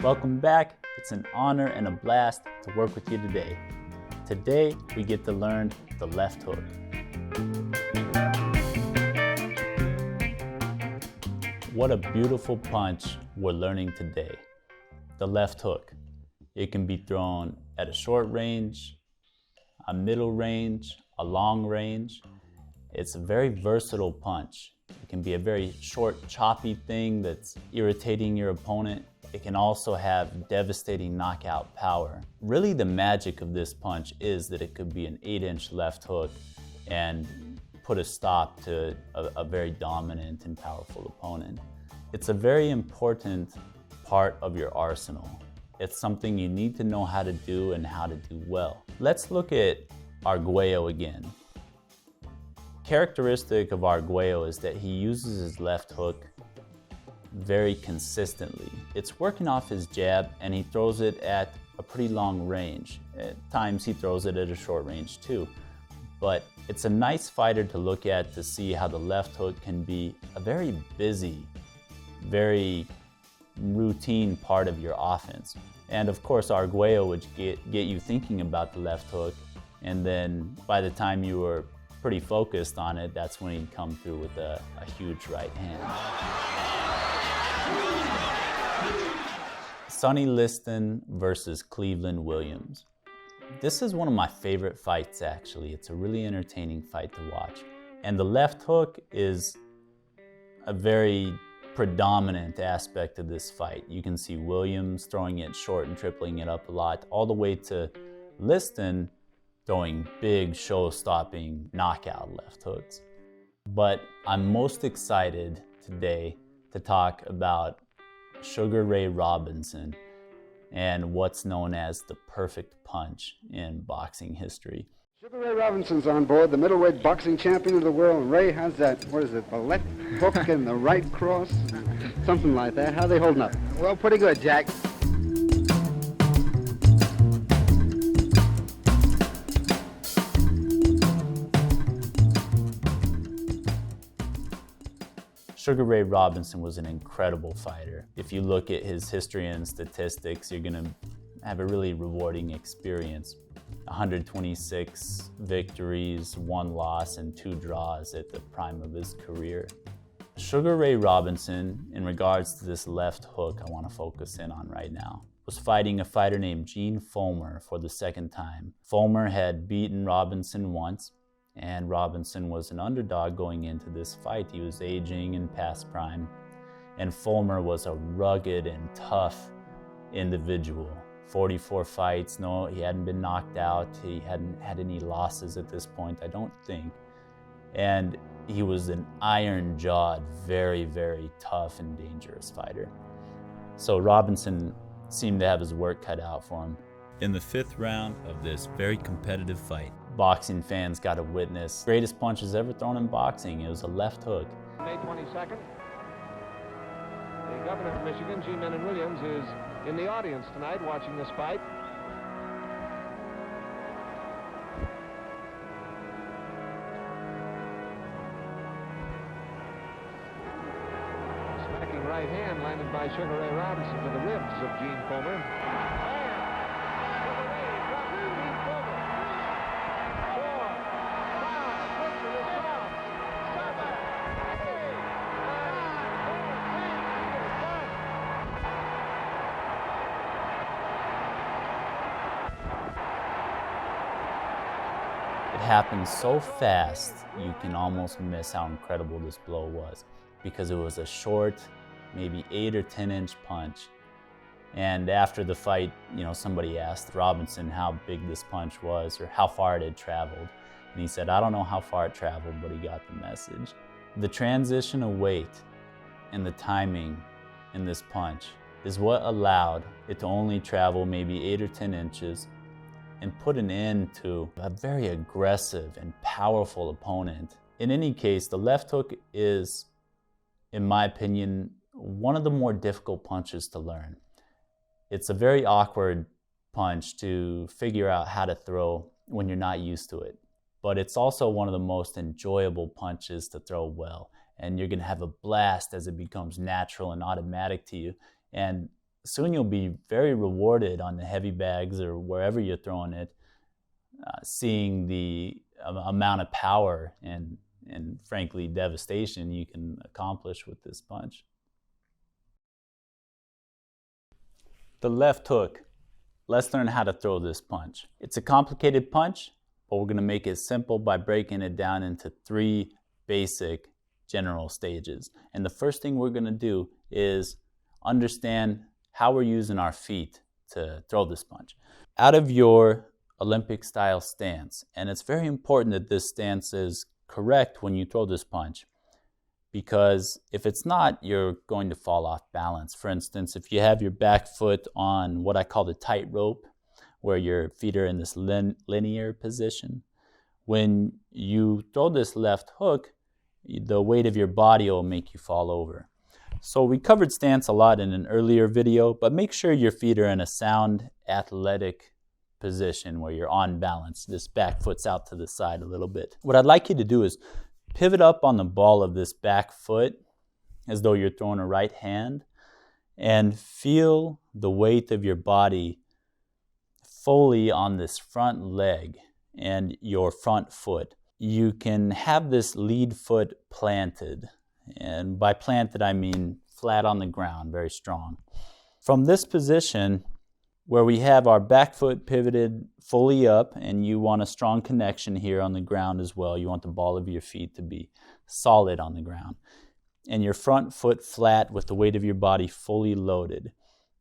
Welcome back. It's an honor and a blast to work with you today. Today, we get to learn the left hook. What a beautiful punch we're learning today. The left hook. It can be thrown at a short range, a middle range, a long range. It's a very versatile punch. It can be a very short, choppy thing that's irritating your opponent. It can also have devastating knockout power. Really, the magic of this punch is that it could be an 8-inch left hook and put a stop to a very dominant and powerful opponent. It's a very important part of your arsenal. It's something you need to know how to do and how to do well. Let's look at Arguello again. Characteristic of Arguello is that he uses his left hook very consistently. It's working off his jab and he throws it at a pretty long range. At times he throws it at a short range too. But it's a nice fighter to look at to see how the left hook can be a very busy, very routine part of your offense. And of course Arguello would get you thinking about the left hook, and then by the time you were pretty focused on it, that's when he'd come through with a huge right hand. Sonny Liston versus Cleveland Williams. This is one of my favorite fights actually. It's a really entertaining fight to watch. And the left hook is a very predominant aspect of this fight. You can see Williams throwing it short and tripling it up a lot, all the way to Liston throwing big, show-stopping knockout left hooks. But I'm most excited today to talk about Sugar Ray Robinson and what's known as the perfect punch in boxing history. Sugar Ray Robinson's on board, the middleweight boxing champion of the world. Ray has that, what is it, the left hook and the right cross? Something like that. How are they holding up? Well, pretty good, Jack. Sugar Ray Robinson was an incredible fighter. If you look at his history and statistics, you're gonna have a really rewarding experience. 126 victories, 1 loss, and 2 draws at the prime of his career. Sugar Ray Robinson, in regards to this left hook I want to focus in on right now, was fighting a fighter named Gene Fullmer for the second time. Fullmer had beaten Robinson once, and Robinson was an underdog going into this fight. He was aging in past prime, and Fullmer was a rugged and tough individual. 44 fights, no, he hadn't been knocked out, he hadn't had any losses at this point, I don't think. And he was an iron-jawed, very, very tough and dangerous fighter. So Robinson seemed to have his work cut out for him. In the 5th round of this very competitive fight, boxing fans got to witness the greatest punches ever thrown in boxing. It was a left hook. May 22nd, the governor of Michigan, G. Mennen Williams, is in the audience tonight watching this fight. Smacking right hand landed by Sugar Ray Robinson to the ribs of Gene Fullmer. It happened so fast, you can almost miss how incredible this blow was, because it was a short, maybe 8 or 10-inch punch. And after the fight, somebody asked Robinson how big this punch was or how far it had traveled. And he said, I don't know how far it traveled, but he got the message. The transition of weight and the timing in this punch is what allowed it to only travel maybe 8 or 10 inches and put an end to a very aggressive and powerful opponent. In any case, the left hook is, in my opinion, one of the more difficult punches to learn. It's a very awkward punch to figure out how to throw when you're not used to it. But it's also one of the most enjoyable punches to throw well. And you're gonna have a blast as it becomes natural and automatic to you. And soon you'll be very rewarded on the heavy bags or wherever you're throwing it, seeing the amount of power and frankly devastation you can accomplish with this punch. The left hook. Let's learn how to throw this punch. It's a complicated punch, but we're going to make it simple by breaking it down into 3 basic general stages. And the first thing we're going to do is understand how we're using our feet to throw this punch. Out of your Olympic style stance, and it's very important that this stance is correct when you throw this punch, because if it's not, you're going to fall off balance. For instance, if you have your back foot on what I call the tightrope, where your feet are in this linear position, when you throw this left hook, the weight of your body will make you fall over. So we covered stance a lot in an earlier video, but make sure your feet are in a sound, athletic position where you're on balance. This back foot's out to the side a little bit. What I'd like you to do is pivot up on the ball of this back foot as though you're throwing a right hand, and feel the weight of your body fully on this front leg and your front foot. You can have this lead foot planted, and by planted I mean flat on the ground, very strong. From this position, where we have our back foot pivoted fully up, and you want a strong connection here on the ground as well. You want the ball of your feet to be solid on the ground. And your front foot flat with the weight of your body fully loaded.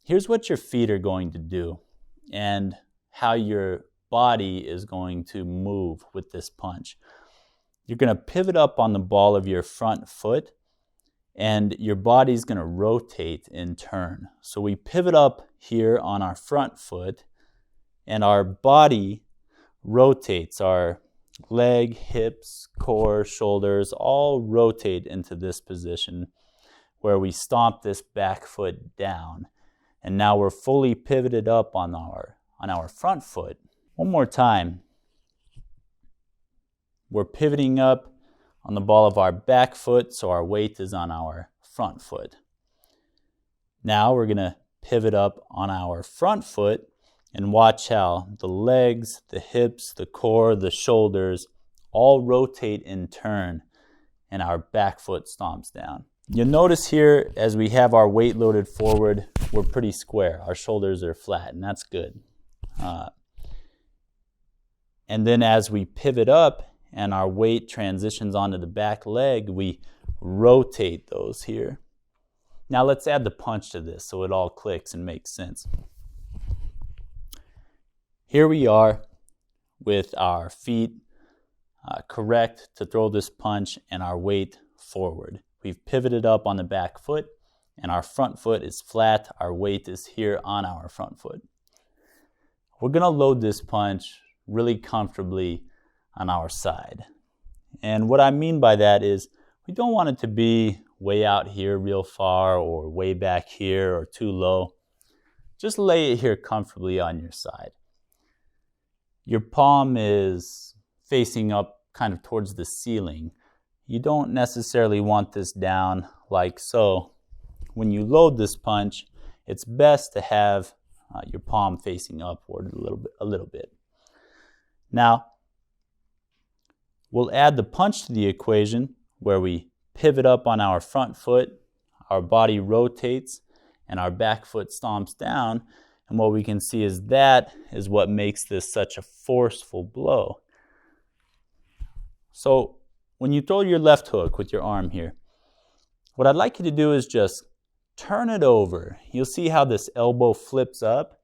Here's what your feet are going to do and how your body is going to move with this punch. You're going to pivot up on the ball of your front foot, and your body's going to rotate and turn. So we pivot up here on our front foot, and our body rotates. Our leg, hips, core, shoulders all rotate into this position where we stomp this back foot down. And now we're fully pivoted up on our front foot. One more time. We're pivoting up on the ball of our back foot, so our weight is on our front foot. Now we're going to pivot up on our front foot and watch how the legs, the hips, the core, the shoulders all rotate and turn, and our back foot stomps down. You'll notice here as we have our weight loaded forward, we're pretty square. Our shoulders are flat, and that's good. And then as we pivot up and our weight transitions onto the back leg, we rotate those here. Now let's add the punch to this so it all clicks and makes sense. Here we are with our feet correct to throw this punch and our weight forward. We've pivoted up on the back foot and our front foot is flat. Our weight is here on our front foot. We're going to load this punch really comfortably on our side. And what I mean by that is we don't want it to be way out here real far or way back here or too low. Just lay it here comfortably on your side. Your palm is facing up kind of towards the ceiling. You don't necessarily want this down like so. When you load this punch, it's best to have your palm facing upward a little bit. Now, we'll add the punch to the equation where we pivot up on our front foot, our body rotates, and our back foot stomps down. And what we can see is that is what makes this such a forceful blow. So when you throw your left hook with your arm here, what I'd like you to do is just turn it over. You'll see how this elbow flips up.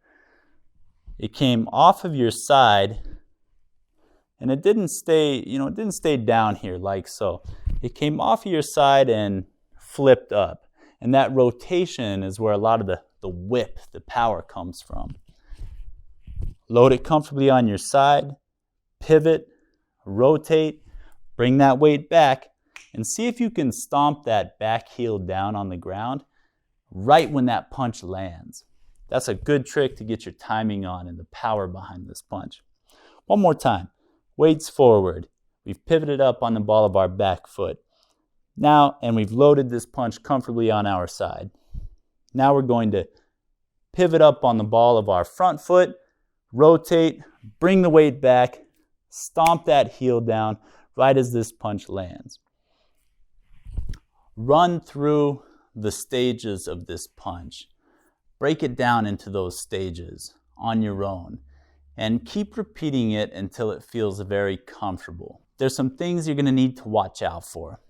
It came off of your side, and it didn't stay down here like so. It came off of your side and flipped up. And that rotation is where a lot of the whip, the power comes from. Load it comfortably on your side, pivot, rotate, bring that weight back, and see if you can stomp that back heel down on the ground right when that punch lands. That's a good trick to get your timing on and the power behind this punch. One more time. Weights forward. We've pivoted up on the ball of our back foot. Now, and we've loaded this punch comfortably on our side. Now we're going to pivot up on the ball of our front foot, rotate, bring the weight back, stomp that heel down right as this punch lands. Run through the stages of this punch. Break it down into those stages on your own and keep repeating it until it feels very comfortable. There's some things you're going to need to watch out for.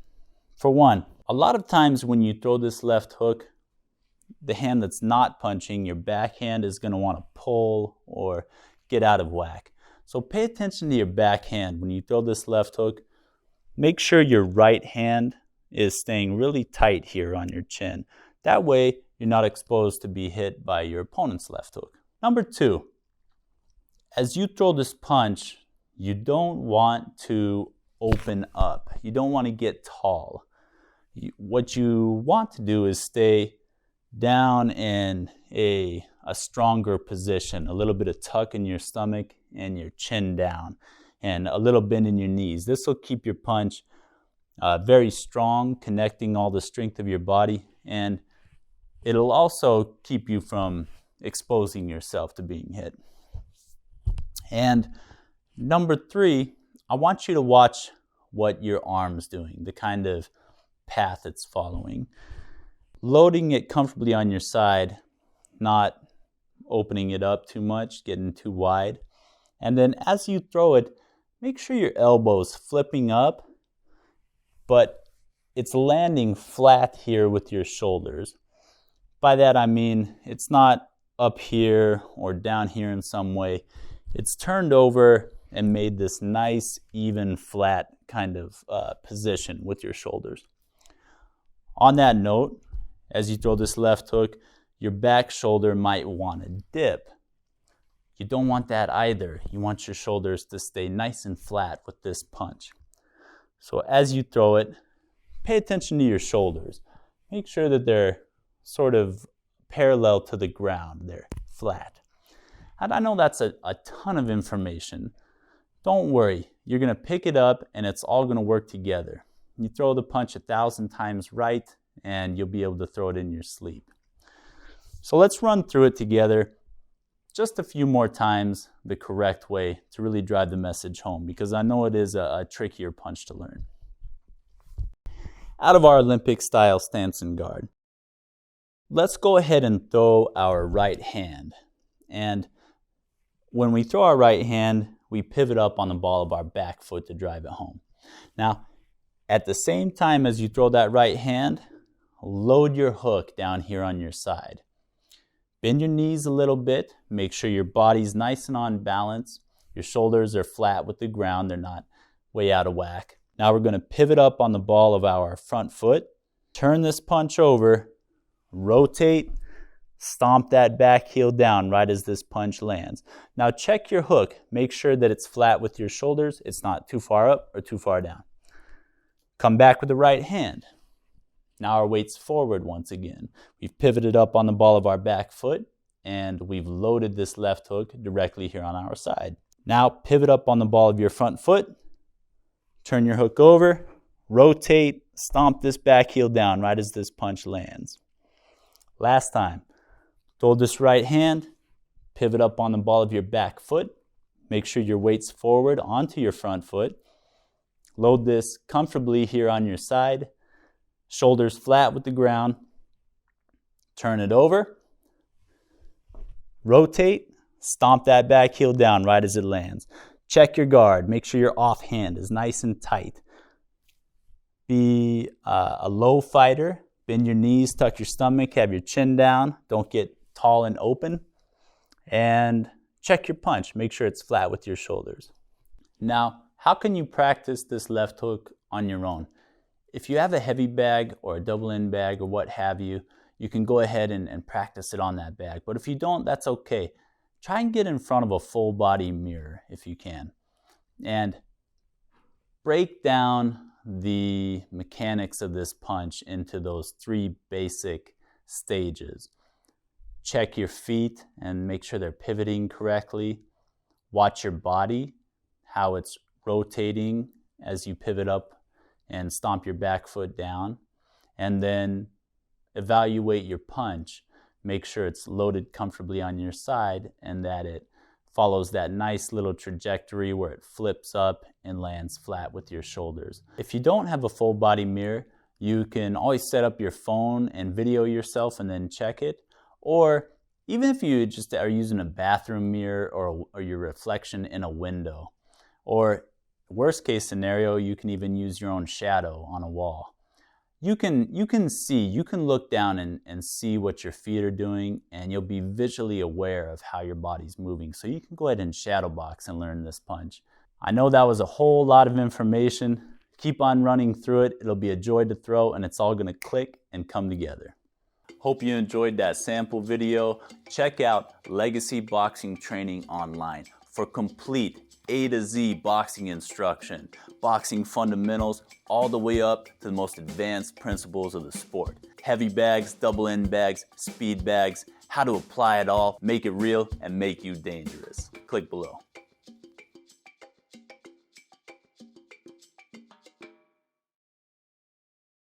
For one, a lot of times when you throw this left hook, the hand that's not punching, your backhand is going to want to pull or get out of whack. So pay attention to your backhand when you throw this left hook. Make sure your right hand is staying really tight here on your chin. That way, you're not exposed to be hit by your opponent's left hook. Number two, as you throw this punch, you don't want to open up. You don't want to get tall. What you want to do is stay down in a stronger position, a little bit of tuck in your stomach and your chin down, and a little bend in your knees. This will keep your punch very strong, connecting all the strength of your body, and it'll also keep you from exposing yourself to being hit. And number three, I want you to watch what your arm's doing, the kind of path it's following. Loading it comfortably on your side, not opening it up too much, getting too wide. And then as you throw it, make sure your elbow's flipping up, but it's landing flat here with your shoulders. By that I mean it's not up here or down here in some way. It's turned over and made this nice, even, flat kind of position with your shoulders. On that note, as you throw this left hook, your back shoulder might want to dip. You don't want that either. You want your shoulders to stay nice and flat with this punch. So as you throw it, pay attention to your shoulders. Make sure that they're sort of parallel to the ground. They're flat. And I know that's a ton of information. Don't worry. You're going to pick it up and it's all going to work together. You throw the punch 1,000 times right and you'll be able to throw it in your sleep. So let's run through it together just a few more times the correct way to really drive the message home, because I know it is a trickier punch to learn. Out of our Olympic style stance and guard, let's go ahead and throw our right hand. And when we throw our right hand, we pivot up on the ball of our back foot to drive it home. Now, at the same time as you throw that right hand, load your hook down here on your side. Bend your knees a little bit. Make sure your body's nice and on balance. Your shoulders are flat with the ground. They're not way out of whack. Now we're going to pivot up on the ball of our front foot. Turn this punch over. Rotate. Stomp that back heel down right as this punch lands. Now check your hook. Make sure that it's flat with your shoulders. It's not too far up or too far down. Come back with the right hand. Now our weight's forward once again. We've pivoted up on the ball of our back foot and we've loaded this left hook directly here on our side. Now pivot up on the ball of your front foot. Turn your hook over. Rotate. Stomp this back heel down right as this punch lands. Last time. Throw this right hand. Pivot up on the ball of your back foot. Make sure your weight's forward onto your front foot. Load this comfortably here on your side. Shoulders flat with the ground. Turn it over. Rotate. Stomp that back heel down right as it lands. Check your guard. Make sure your offhand is nice and tight. Be a low fighter. Bend your knees, tuck your stomach, have your chin down. Don't get tall and open. And check your punch. Make sure it's flat with your shoulders. Now, how can you practice this left hook on your own? If you have a heavy bag or a double end bag or what have you, you can go ahead and practice it on that bag. But if you don't, that's okay. Try and get in front of a full body mirror if you can. And break down the mechanics of this punch into those 3 basic stages. Check your feet and make sure they're pivoting correctly. Watch your body, how it's rotating as you pivot up and stomp your back foot down, and then evaluate your punch. make sure it's loaded comfortably on your side and that it follows that nice little trajectory where it flips up and lands flat with your shoulders. If you don't have a full body mirror, you can always set up your phone and video yourself and then check it. Or even if you just are using a bathroom mirror or your reflection in a window. Or worst case scenario, you can even use your own shadow on a wall. You can look down and see what your feet are doing, and you'll be visually aware of how your body's moving. So you can go ahead and shadow box and learn this punch. I know that was a whole lot of information. Keep on running through it. It'll be a joy to throw, and it's all gonna click and come together. Hope you enjoyed that sample video. Check out Legacy Boxing Training online for complete A to Z boxing instruction, boxing fundamentals, all the way up to the most advanced principles of the sport. Heavy bags, double end bags, speed bags, how to apply it all, make it real, and make you dangerous. Click below.